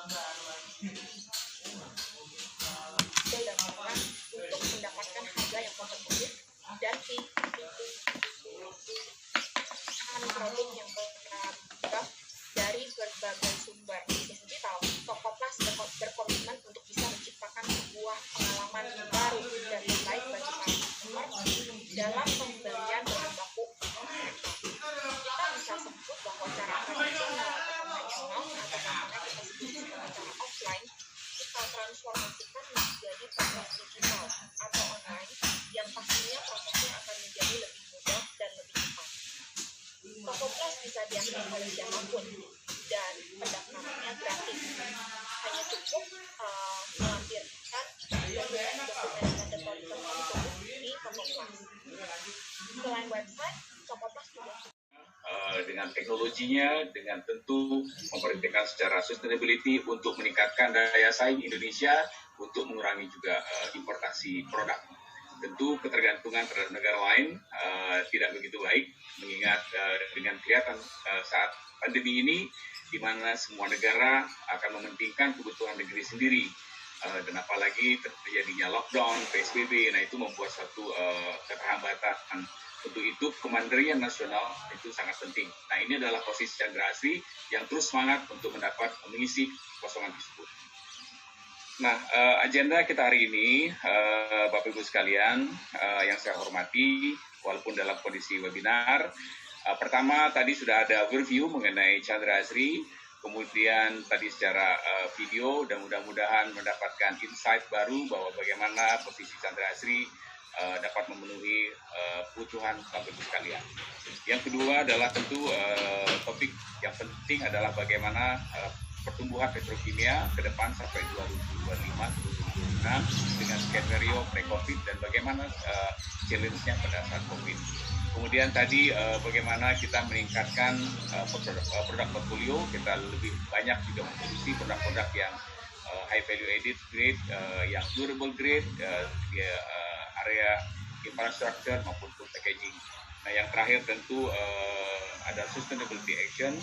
dan orang untuk mendapatkan harga yang kompetitif dan produk yang beragam dari berbagai sumber. Jadi tahu, Tokopedia berkomitmen untuk bisa menciptakan sebuah pengalaman baru dan terbaik bagi para customer dalam pembelian bahan baku. Kita bisa sebut bahwa cara tradisional atau konvensional atau namanya kita sebut sebagai cara offline, kita transformasikan menjadi proses digital atau online yang pastinya prosesnya akan menjadi lebih mudah dan lebih cepat. Tokopedia bisa diakses oleh siapapun dan pendaftarannya gratis. Hanya cukup melampirkan dokumen mandatory tertentu di Tokopedia. Selain website, Tokopedia juga dengan teknologinya, dengan tentu memperhatikan secara sustainability untuk meningkatkan daya saing Indonesia untuk mengurangi juga importasi produk. Tentu ketergantungan terhadap negara lain tidak begitu baik, mengingat dengan kelihatan saat pandemi ini, di mana semua negara akan mementingkan kebutuhan negeri sendiri. Dan apalagi terjadinya lockdown, PSBB, nah itu membuat satu keterhambatan. Untuk itu, kemandirian nasional itu sangat penting. Nah, ini adalah posisi Chandra Asri yang terus semangat untuk mendapat mengisi kekosongan tersebut. Nah, agenda kita hari ini, Bapak Ibu sekalian, yang saya hormati, walaupun dalam kondisi webinar, pertama tadi sudah ada overview mengenai Chandra Asri, kemudian tadi secara video, dan mudah-mudahan mendapatkan insight baru bahwa bagaimana posisi Chandra Asri dapat memenuhi kebutuhan Bapak Ibu sekalian. Yang kedua adalah tentu topik yang penting adalah bagaimana pertumbuhan petrokimia ke depan sampai 2025-2026 dengan skenario pre-COVID dan bagaimana challenge-nya pada saat COVID. Kemudian tadi bagaimana kita meningkatkan produk portfolio, kita lebih banyak juga memproduksi produk-produk yang high value added grade, yang durable grade, area infrastructure maupun food packaging. Nah, yang terakhir tentu ada sustainability action,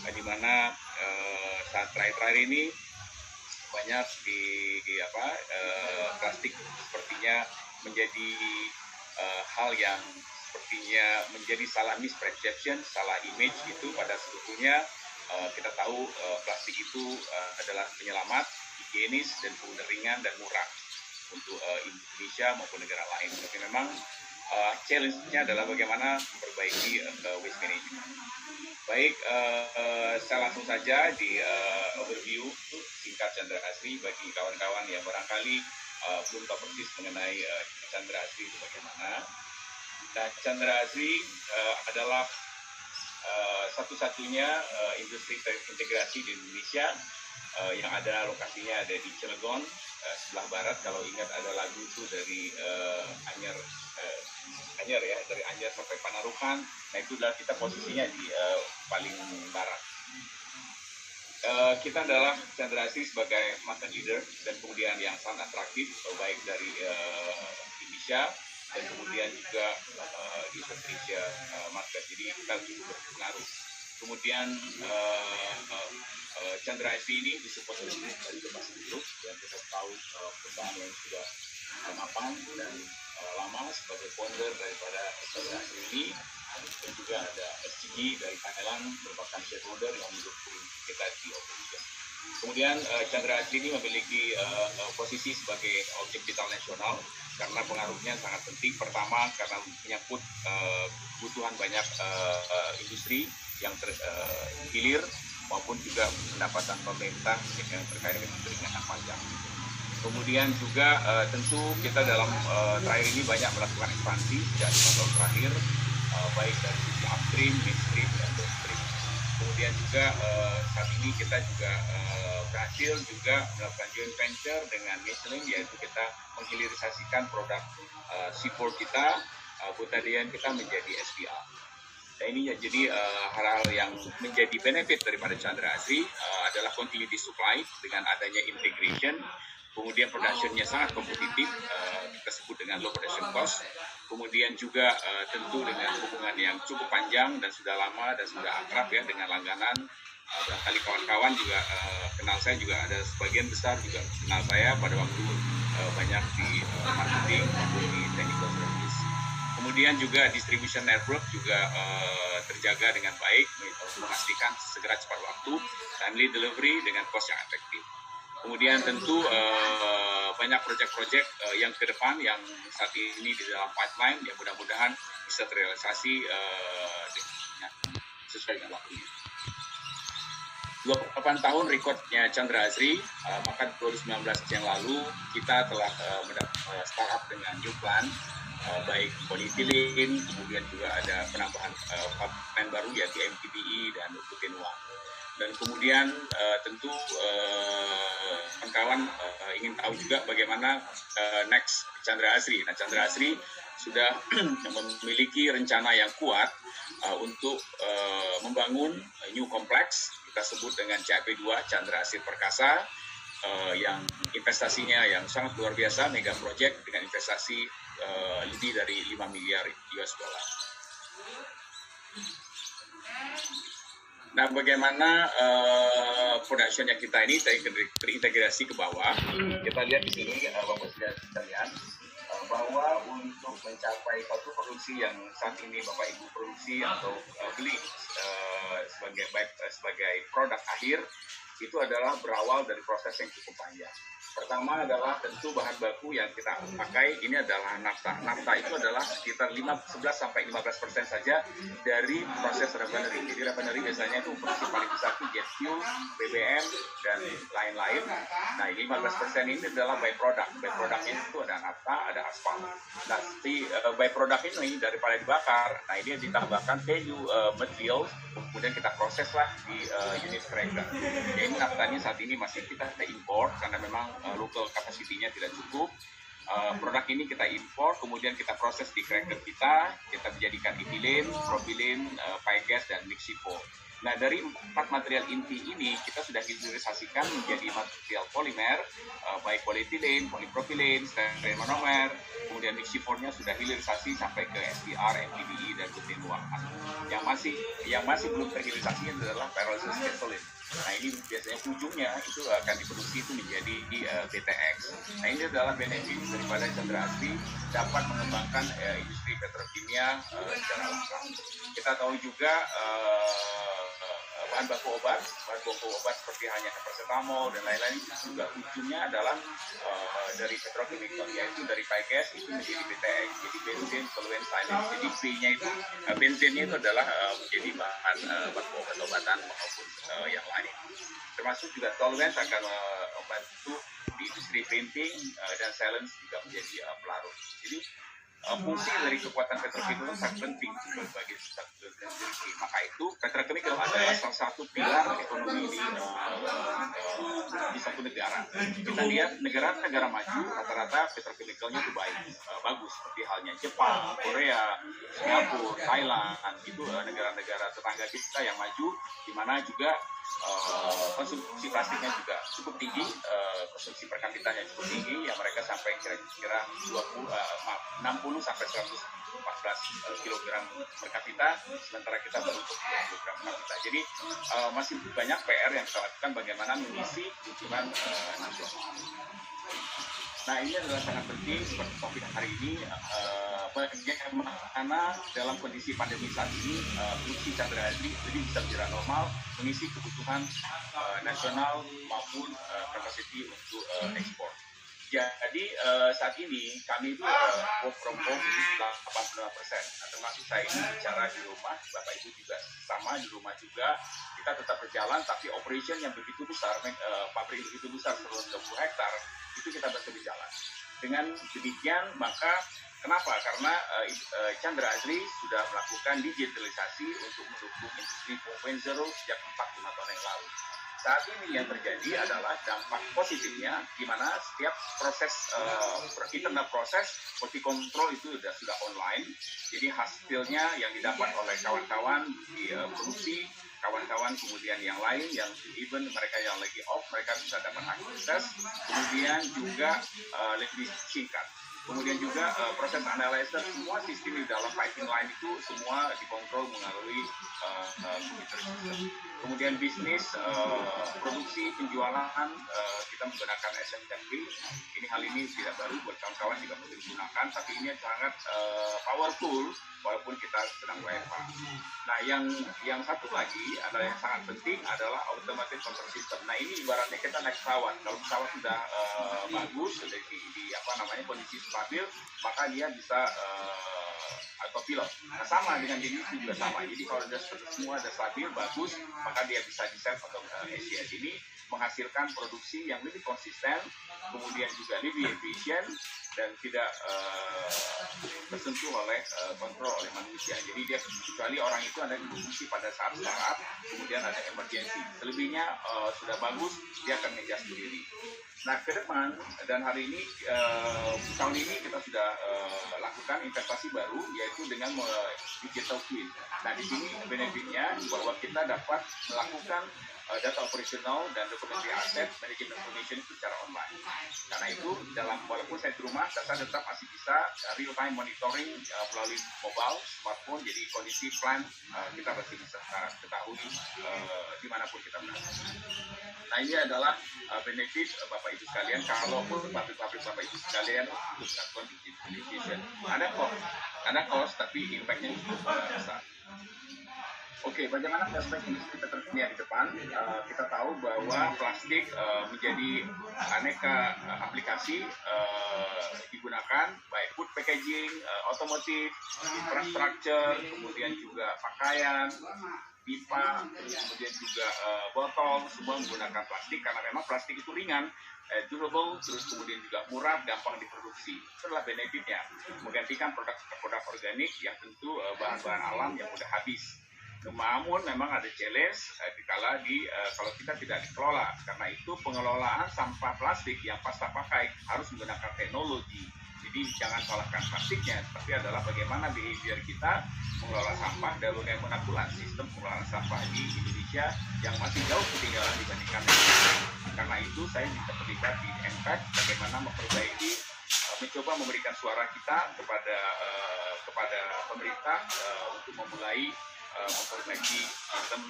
di mana saat terakhir ini banyak plastik sepertinya menjadi hal yang sepertinya menjadi salah misperception, salah image itu pada sebetulnya kita tahu plastik itu adalah penyelamat, higienis dan kemudian ringan dan murah untuk Indonesia maupun negara lain. Tapi memang challenge-nya adalah bagaimana memperbaiki waste management. Baik, saya langsung saja di overview singkat Chandra Asri bagi kawan-kawan yang barangkali belum tahu persis mengenai Chandra Asri itu bagaimana. Nah, Chandra Asri adalah satu-satunya industri terintegrasi di Indonesia yang ada lokasinya ada di Cilegon, sebelah barat. Kalau ingat ada lagu itu dari Anyer ya, dari Anyer sampai Panarukan. Nah, itu adalah kita posisinya di paling barat. Kita adalah Chandra Asri sebagai market leader dan kemudian yang sangat atraktif baik dari Indonesia dan kemudian juga di Indonesia market. Jadi kita cukup berpengaruh. Kemudian Chandra Asri ini disupport oleh dari Temasek Group yang kita tahu perusahaan yang sudah mapan dan lama sebagai founder daripada Chandra Asri ini, dan juga ada SCG dari Thailand merupakan shareholder yang mendukung kita di operation. Kemudian Chandra Asri ini memiliki posisi sebagai objek vital nasional karena pengaruhnya sangat penting. Pertama karena menyangkut kebutuhan banyak industri yang terhilir maupun juga pendapatan pemerintah yang terkait dengan keringanan pajak. Kemudian juga tentu kita dalam terakhir ini banyak melakukan ekspansi sejak 5 tahun terakhir, baik dari sisi upstream, midstream, dan downstream. Kemudian juga saat ini kita juga berhasil juga melakukan joint venture dengan Michelin, yaitu kita menghilirisasikan produk C4 kita, butadiene kita menjadi SPR. Nah, ini jadi hal-hal yang menjadi benefit daripada Chandra Asri adalah continuity supply dengan adanya integration, kemudian production-nya sangat kompetitif, kita sebut dengan low production cost, kemudian juga tentu dengan hubungan yang cukup panjang dan sudah lama dan sudah akrab ya dengan langganan Barangkali kawan-kawan juga kenal saya, juga ada sebagian besar juga kenal saya pada waktu banyak di marketing maupun di technical service. Kemudian juga distribution network juga terjaga dengan baik untuk memastikan segera cepat waktu, timely delivery dengan cost yang efektif. Kemudian tentu banyak proyek-proyek yang ke depan yang saat ini di dalam pipeline yang mudah-mudahan bisa terrealisasi sesuai dengan waktunya. 28 tahun rekodnya Chandra Asri, maka 2019 yang lalu kita telah startup dengan new plan, baik polyethylene, kemudian juga ada penambahan pipeline baru yaitu MTBE dan Kutenwa. Dan kemudian tentu kawan-kawan ingin tahu juga bagaimana next Chandra Asri. Nah, Chandra Asri sudah memiliki rencana yang kuat untuk membangun new complex, kita sebut dengan CAP2, Chandra Asri Perkasa, yang investasinya yang sangat luar biasa, mega project dengan investasi lebih dari 5 miliar US dollar. Nah, bagaimana productionnya kita ini terintegrasi ke bawah? Kita lihat di sini, Bapak sekalian, bahwa untuk mencapai satu produksi yang saat ini Bapak Ibu produksi atau beli sebagai produk akhir, itu adalah berawal dari proses yang cukup panjang. Pertama adalah tentu bahan baku yang kita pakai ini adalah nafta. Nafta itu adalah sekitar 11-15% saja dari proses refinery. Jadi refinery biasanya itu produksi paling besar itu jet fuel, BBM, dan lain-lain. Nah, ini 15% ini adalah byproduct. Byproductnya itu ada nafta, ada aspal. Nah, si byproduct ini daripada dibakar, nah ini ditambahkan value material, kemudian kita proseslah di unit cracker. Jadi naftanya saat ini masih kita import karena memang local capacity-nya tidak cukup. Produk ini kita impor, kemudian kita proses di cracker kita menjadikan ethylene, propylene, pygas, dan lixipo. Nah, dari 4 material inti ini kita sudah hilirisasikan menjadi material polimer, baik polyethylene, polypropylene, styrene monomer, kemudian lixipornya sudah hilirisasi sampai ke SPR, MTBE, dan Kutenwa. Yang masih belum terhilirisasi adalah pyrolysis gasoline. Nah, ini biasanya ujungnya itu akan diproduksi itu menjadi BTX. Nah, ini adalah benefit daripada Chandra Asri dapat mengembangkan industri petrokimia secara lengkap. Kita tahu juga bahan baku obat seperti hanya paracetamol dan lain-lain juga ujungnya adalah dari petrochemical, yaitu dari pygas itu menjadi BTX, jadi bensin, solvent, silane. Jadi B-nya itu bensinnya itu adalah menjadi bahan baku obat-obatan maupun yang lain. Termasuk juga solvent akan membantu di industri printing dan silane juga menjadi pelarut. Jadi fungsi dari kekuatan petrochemical sangat penting bagi satu industri. Maka itu petrochemical adalah salah satu pilar ekonomi di satu negara. Kita lihat negara-negara maju rata-rata petrochemicalnya itu bagus, seperti halnya Jepang, Korea, Singapura, Thailand, itu negara-negara tetangga kita yang maju, di mana juga konsumsi plastiknya juga cukup tinggi, konsumsi per kapitanya cukup tinggi, yang mereka sampai kira-kira 60 sampai 114 kg per kapita, sementara kita baru 20 kg per kapita. Jadi masih banyak PR yang kita lakukan bagaimana mengisi kebutuhan nasional. Nah, ini adalah sangat penting seperti topik hari ini, bagaimana dalam kondisi pandemi saat ini fungsi Chandra Asri jadi bisa menjadi normal, mengisi kebutuhan nasional maupun capacity untuk ekspor. Jadi saat ini kami itu work from home 85%. Nah, termasuk saya ini bicara di rumah, Bapak Ibu juga sama di rumah juga. Kita tetap berjalan, tapi operation yang begitu besar, pabrik begitu besar 120 hektar, itu kita tetap berjalan. Dengan demikian, maka kenapa? Karena Chandra Asri sudah melakukan digitalisasi untuk mendukung industri 4.0 sejak 4-5 tahun yang lalu. Saat ini yang terjadi adalah dampak positifnya, di mana setiap proses internal proses quality control itu sudah online. Jadi hasilnya yang didapat oleh kawan-kawan di produksi, kawan-kawan kemudian yang lain yang even mereka yang lagi off, mereka bisa dapat akses, kemudian juga lebih singkat. Kemudian juga proses analyzer, semua sistem di dalam piping line itu semua dikontrol melalui computer system. Kemudian bisnis, produksi, penjualan, kita menggunakan SMTP. Hal ini tidak baru buat kawan-kawan juga perlu digunakan, tapi ini sangat powerful walaupun kita sedang WFH. Nah, yang satu lagi adalah yang sangat penting adalah automatic control system. Nah, ini ibaratnya kita naik pesawat. Kalau pesawat sudah bagus, sudah di kondisi stabil, maka dia bisa autopilot. Nah, sama dengan ini juga sama. Jadi kalau semua sudah stabil, bagus, maka dia bisa di-set atau ACS ini menghasilkan produksi yang lebih konsisten, kemudian juga lebih efisien dan tidak tersentuh oleh kontrol oleh manusia. Jadi dia kecuali orang itu ada di posisi pada saat startup, kemudian ada emergency. Selebihnya sudah bagus, dia akan adjust sendiri. Nah, ke depan dan hari ini tahun ini kita sudah lakukan investasi baru yaitu dengan digital twin. Nah, di sini benefitnya bahwa kita dapat melakukan data operasional dan dokumentasi aset manajemen information itu secara online. Karena itu walaupun saya di rumah, saya tetap masih bisa real time monitoring melalui mobile, smartphone. Jadi kondisi plant kita masih bisa ketahui dimanapun kita berada. Nah, ini adalah benefit Bapak Ibu sekalian. Kalaupun pabrik-pabrik Bapak Ibu sekalian untuk melakukan digitalization, ada cost tapi impact-nya besar. Oke, bagaimana perspektif kita tersedia di depan? Kita tahu bahwa plastik menjadi aneka aplikasi digunakan, baik food packaging, otomotif, infrastruktur, kemudian juga pakaian, pipa, kemudian juga botol, semua menggunakan plastik karena memang plastik itu ringan, durable, terus kemudian juga murah, gampang diproduksi. Itu adalah benefitnya, menggantikan produk organik yang tentu bahan-bahan alam yang mudah habis. Namun memang ada challenge kalau kita tidak dikelola. Karena itu pengelolaan sampah plastik yang pasca pakai harus menggunakan teknologi. Jadi jangan salahkan plastiknya, tapi adalah bagaimana behavior kita mengelola sampah dan bagaimana sistem pengelolaan sampah di Indonesia yang masih jauh ketinggalan dibandingkan dengan lain. Karena itu saya bisa terlibat di Impact bagaimana memperbaiki, mencoba memberikan suara kita kepada pemerintah untuk memulai memperbaiki sistem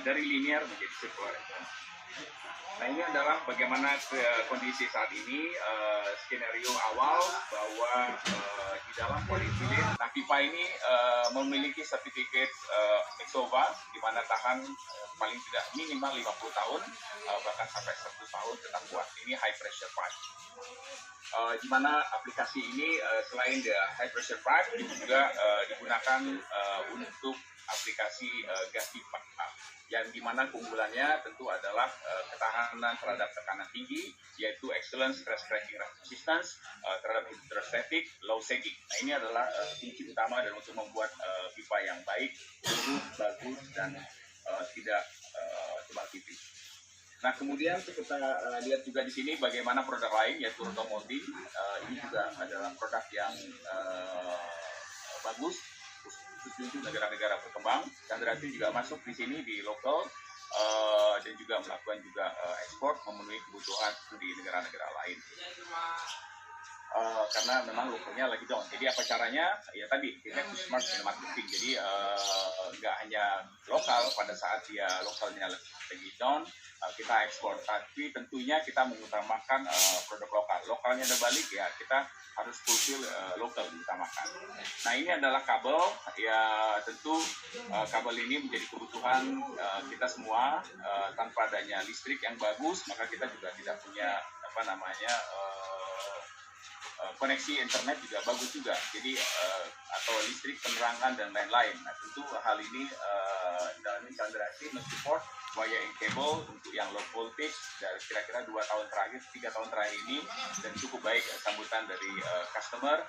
dari linear menjadi circular economy. Nah, ini adalah bagaimana kondisi saat ini, skenario awal bahwa di dalam polietilen, nah pipa ini memiliki sertifikat EXOVA di mana tahan paling tidak minimal 50 tahun, bahkan sampai 100 tahun tetap kuat. Ini high pressure pipe. Di mana aplikasi ini selain the high pressure pipe itu juga digunakan untuk aplikasi gas pipa yang dimana keunggulannya tentu adalah ketahanan terhadap tekanan tinggi, yaitu excellent stress cracking resistance terhadap hydrostatic low sagging. Nah, ini adalah kunci utama dan untuk membuat pipa yang baik, bagus dan tidak tebal tipis. Nah, kemudian kita lihat juga di sini bagaimana produk lain yaitu otomotif. Ini juga adalah produk yang bagus khususnya untuk negara-negara berkembang. Chandrati juga masuk di sini di lokal dan juga melakukan juga ekspor memenuhi kebutuhan di negara-negara lain. Karena memang lokalnya lagi down. Jadi apa caranya? Ya tadi kita smart marketing. Jadi nggak hanya lokal pada saat dia lokalnya lagi down, kita ekspor. Tapi tentunya kita mengutamakan produk lokal. Lokalnya ada balik ya kita harus fulfill lokal diutamakan. Nah, ini adalah kabel. Ya tentu kabel ini menjadi kebutuhan kita semua. Tanpa adanya listrik yang bagus, maka kita juga tidak punya koneksi internet juga bagus juga, jadi atau listrik, penerangan dan lain-lain. Nah, tentu hal ini dalam Chandrati mensupport wiring cable untuk yang low voltage dari kira-kira 3 tahun terakhir ini, dan cukup baik sambutan dari customer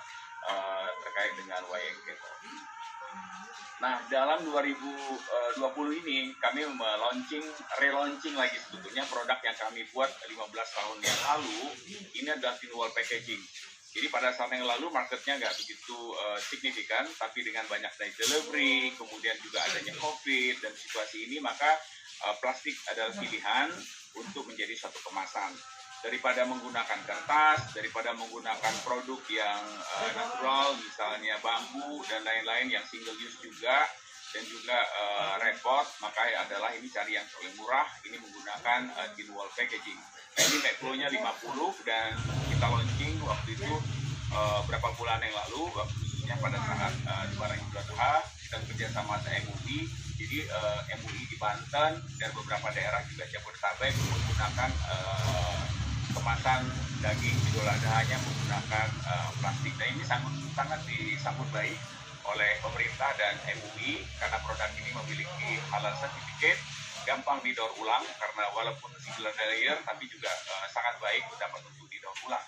terkait dengan wiring cable. Nah, dalam 2020 ini kami relaunching lagi sebetulnya produk yang kami buat 15 tahun yang lalu. Ini adalah thin wall packaging. Jadi pada saat yang lalu marketnya nggak begitu signifikan, tapi dengan banyak day delivery, kemudian juga adanya COVID dan situasi ini, maka plastik adalah pilihan untuk menjadi satu kemasan. daripada menggunakan kertas, daripada menggunakan produk yang natural, misalnya bambu dan lain-lain yang single use juga, dan juga repot, maka adalah ini cari yang paling murah, ini menggunakan tin wall packaging. Nah, ini MacFlow-nya 50 dan kita launching waktu itu berapa bulan yang lalu, khususnya pada saat Lebaran Idul Adha, kita bekerja sama MUI. Jadi MUI di Banten dan beberapa daerah juga Jabodetabek menggunakan kemasan daging Idul Adha-nya menggunakan plastik. Dan ini sangat disambut baik oleh pemerintah dan MUI karena produk ini memiliki halal certificate, gampang didaur ulang karena walaupun single layer tapi juga sangat baik dapat untuk didaur ulang.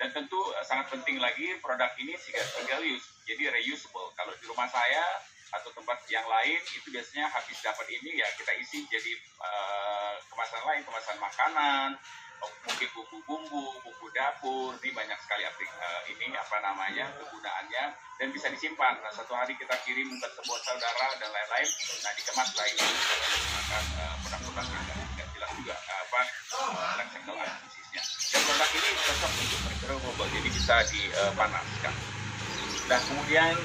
Dan tentu sangat penting lagi produk ini single use, jadi reusable. Kalau di rumah saya atau tempat yang lain itu biasanya habis dapat ini ya kita isi jadi kemasan lain, kemasan makanan, mungkin bumbu-bumbu, bumbu dapur, ini banyak sekali kegunaannya dan bisa disimpan. Nah, satu hari kita kirim ke sebuah saudara dan lain-lain, nah dikemas lagi menggunakan produk-produk yang tidak jelas juga electrical artisisnya. Dan produk ini cocok untuk microwave, jadi bisa dipanaskan. Nah, kemudian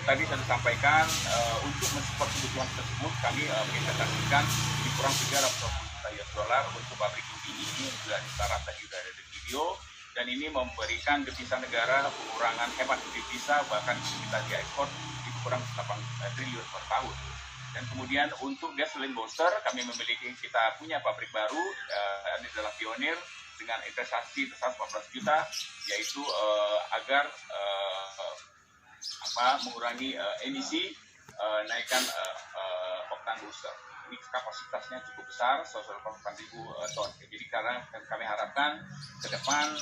tadi saya sampaikan untuk mensupport kebutuhan tersebut kami menginvestasikan di kurang 320 juta US$ untuk pabrik ini juga disarat tadi sudah ada di video, dan ini memberikan devisa negara pengurangan hemat devisa, bahkan kita diekspor di kurang 8 triliun per tahun. Dan kemudian untuk gasoline booster kami kita punya pabrik baru, ini adalah pionir dengan investasi 114 juta, yaitu agar mengurangi emisi, naikkan oktan booster. Ini kapasitasnya cukup besar, 180.000 ton. Jadi karena kami harapkan ke depan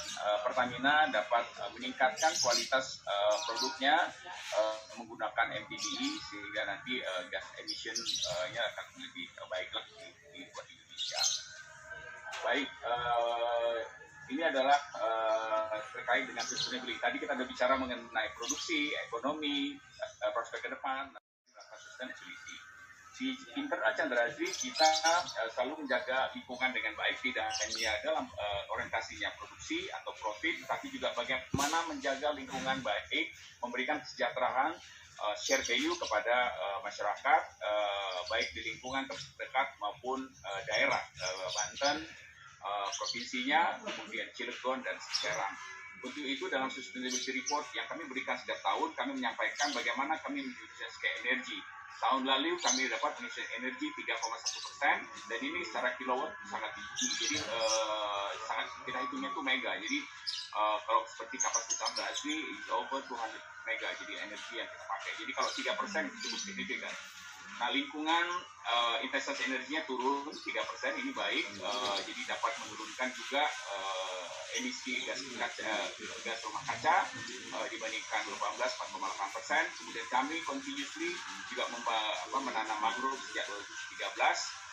Pertamina dapat meningkatkan kualitas produknya menggunakan MTBE sehingga nanti gas emission-nya akan lebih baik lagi buat Indonesia. Baik, ini adalah terkait dengan sustainability. Tadi kita sudah bicara mengenai produksi, ekonomi, prospek ke depan, sustainability. Di internal Chandra Asri kita selalu menjaga lingkungan dengan baik, tidak hanya dalam orientasinya produksi atau profit, tapi juga bagaimana menjaga lingkungan baik, memberikan kesejahteraan, share value kepada masyarakat, baik di lingkungan terdekat maupun daerah Banten, provinsinya, kemudian Cilegon dan Serang. Untuk itu dalam sustainability report yang kami berikan setiap tahun, kami menyampaikan bagaimana kami mengefisiensi energi. Tahun lalu kami dapat mengisi energi 3,1%, dan ini secara kilowatt sangat tinggi. Jadi sangat kita hitungnya itu mega. Jadi kalau seperti kapasitas asli over 200 mega jadi energi yang kita pakai. Jadi kalau 3% itu cukup signifikan. Nah, lingkungan investasi energinya turun 3%, ini baik, jadi dapat menurunkan juga emisi gas rumah kaca dibandingkan 4,8%. Kemudian kami continuously juga menanam mangrove sejak 2013.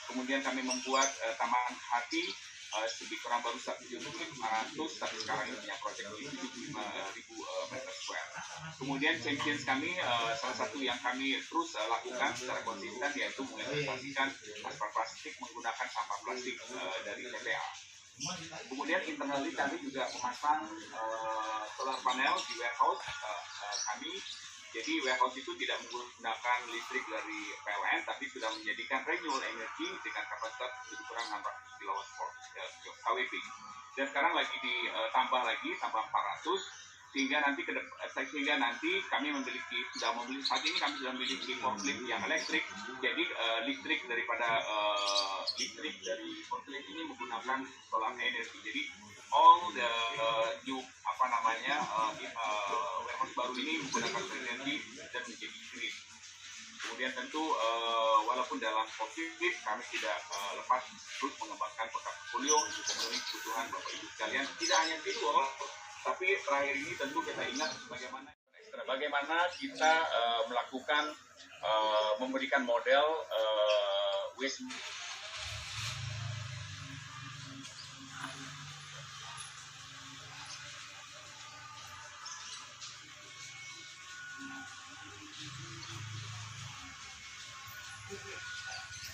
Kemudian kami membuat taman hati lebih kurang baru 1.500, tapi sekarang ini punya proyek 75.000 meter square. Kemudian champions kami, salah satu yang kami terus lakukan secara konsisten yaitu menginvestasikan aspal plastik menggunakan sampah plastik dari TPA. Kemudian internally kami juga memasang solar panel di warehouse kami. Jadi warehouse itu tidak menggunakan listrik dari PLN, tapi sudah menjadikan renewable energy dengan kapasitas lebih kurang 600 kWp. Dan sekarang lagi ditambah 400, sehingga nanti kami saat ini kami sudah memiliki forklift yang elektrik. Jadi listrik dari forklift ini menggunakan solar energy. Jadi all the new warehouse baru ini menggunakan energi dan menjadi green. Kemudian tentu walaupun dalam COVID kami tidak lepas terus mengembangkan portfolio untuk memenuhi kebutuhan Bapak Ibu sekalian, tidak hanya visual, tapi terakhir ini tentu kita ingat bagaimana kita melakukan memberikan model waste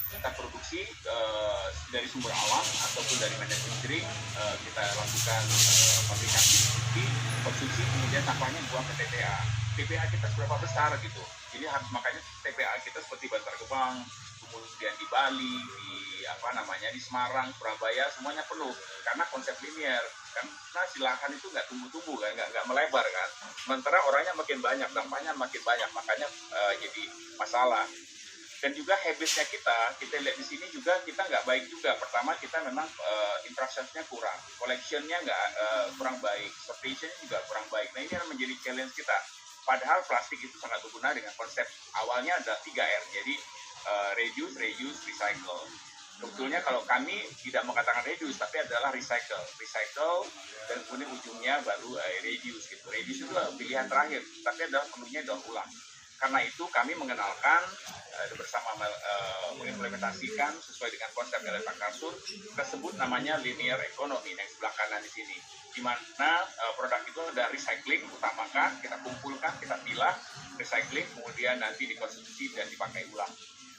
kita produksi dari sumber alam ataupun dari manufacturing, kita lakukan fabrikasi, konsumsi, kemudian sampahnya buang ke TPA. TPA kita seberapa besar gitu. Jadi makanya TPA kita seperti Bantar Gebang, kemudian di Bali, di Semarang, Surabaya, semuanya penuh karena konsep linear. Karena si lahan itu nggak tumbuh-tumbuh kan, nggak melebar kan. Sementara orangnya makin banyak, dampaknya makin banyak, makanya jadi masalah. Dan juga habitnya kita lihat di sini juga kita nggak baik juga. Pertama kita memang infrastrukturnya kurang, collectionnya kurang baik, sortationnya juga kurang baik. Nah ini yang menjadi challenge kita. Padahal plastik itu sangat berguna dengan konsep awalnya ada 3R, jadi reduce, reuse, recycle. Sebetulnya kalau kami tidak mengatakan reduce, tapi adalah recycle, dan kemudian ujungnya baru reduce gitu. Reduce itu pilihan terakhir, tapi adalah perlunya daur ulang. Karena itu kami mengenalkan bersama mengimplementasikan sesuai dengan konsep Eleta Karsur, kita sebut namanya linear economy yang sebelah kanan di sini, di mana produk itu ada recycling utamakan, kita kumpulkan, kita pilah, recycling, kemudian nanti dikonsumsi dan dipakai ulang.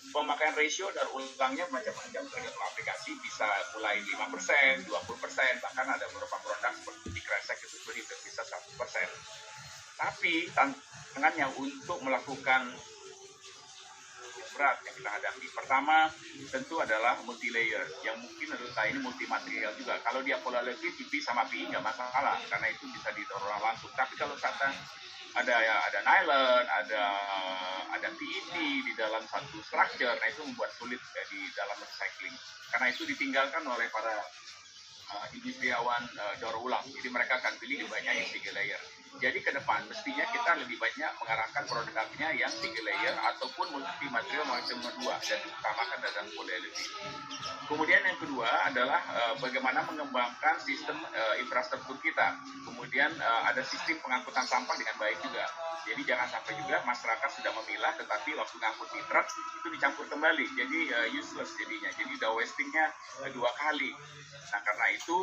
Pemakaian rasio dan ulangnya macam-macam, tergantung aplikasi bisa mulai 5%, 20%, bahkan ada beberapa produk seperti kresek itu bisa 1%. Tapi tantangannya untuk melakukan berat yang kita hadapi. Pertama tentu adalah multi layer, yang mungkin menurut saya ini multi material juga. Kalau dia pola lebih PP sama PI nggak masalah, karena itu bisa didaur ulang langsung. Tapi kalau misalkan ada nylon, ada PET di dalam satu structure, nah itu membuat sulit di dalam recycling. Karena itu ditinggalkan oleh para industriawan daur ulang. Jadi mereka akan pilih lebih banyak yang single layer. Jadi ke depan mestinya kita lebih banyak mengarahkan produknya yang single layer ataupun multi material macam kedua dan diutamakan dalam polyolefin. Kemudian yang kedua adalah bagaimana mengembangkan sistem infrastruktur kita. Kemudian ada sistem pengangkutan sampah dengan baik juga. Jadi jangan sampai juga masyarakat sudah memilah, tetapi waktu ngangkut di truk itu dicampur kembali, jadi useless jadinya. Jadi udah wastingnya 2 kali. Nah karena itu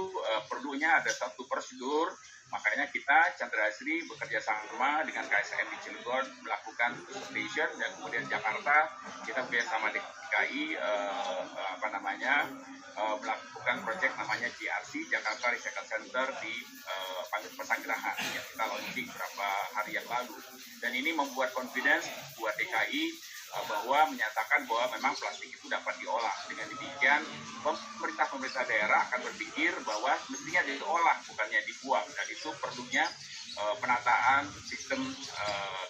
perlunya ada satu prosedur. Makanya kita Chandra Asri bekerja sama dengan KSM di Cilegon melakukan station, dan kemudian Jakarta kita bekerjasama dengan DKI melakukan proyek namanya JRC, Jakarta Recycle Center di Pesanggerahan yang kita launching beberapa hari yang lalu. Dan ini membuat confidence buat DKI bahwa menyatakan bahwa memang plastik itu dapat diolah. Dengan demikian pemerintah daerah akan berpikir bahwa mestinya diolah, bukannya dibuang, dan itu perlunya penataan sistem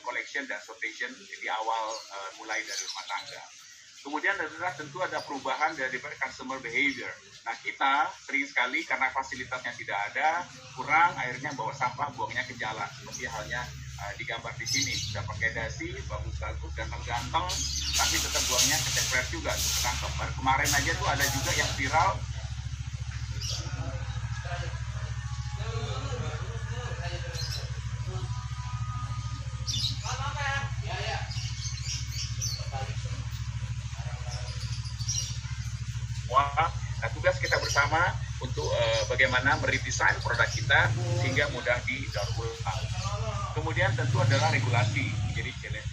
collection dan sortation di awal mulai dari rumah tangga. Kemudian adalah tentu ada perubahan dari customer behavior. Nah kita sering sekali karena fasilitasnya tidak ada, kurang, akhirnya bawa sampah buangnya ke jalan. Seperti halnya digambar di sini, sudah pakai dasi, bagus-bagus, ganteng-ganteng, tapi tetap buangnya ke TPR juga. Kemarin aja tuh ada juga yang viral. Nah, tugas kita bersama untuk bagaimana meredesain produk kita sehingga mudah didaur ulang. Kemudian tentu adalah regulasi, jadi challenge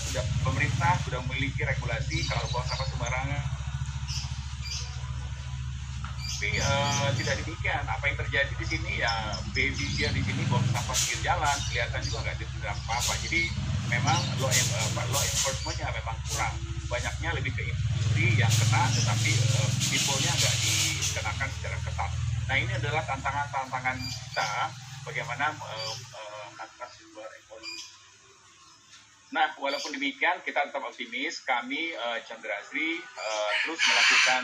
juga. Pemerintah sudah memiliki regulasi kalau buang sampah sembarangan. Tapi tidak demikian. Apa yang terjadi di sini ya, behavior di sini buang sampah pinggir jalan, kelihatan juga nggak ada apa-apa. Jadi memang law enforcement-nya memang kurang. Banyaknya lebih ke industri yang kena, tetapi people-nya nggak dikenakan secara ketat. Nah ini adalah tantangan kita bagaimana sumber ekonomi. Nah, walaupun demikian kita tetap optimis. Kami Chandra Asri terus melakukan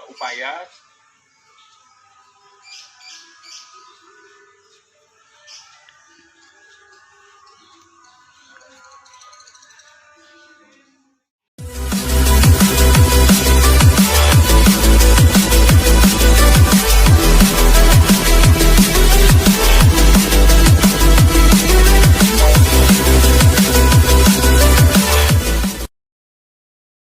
upaya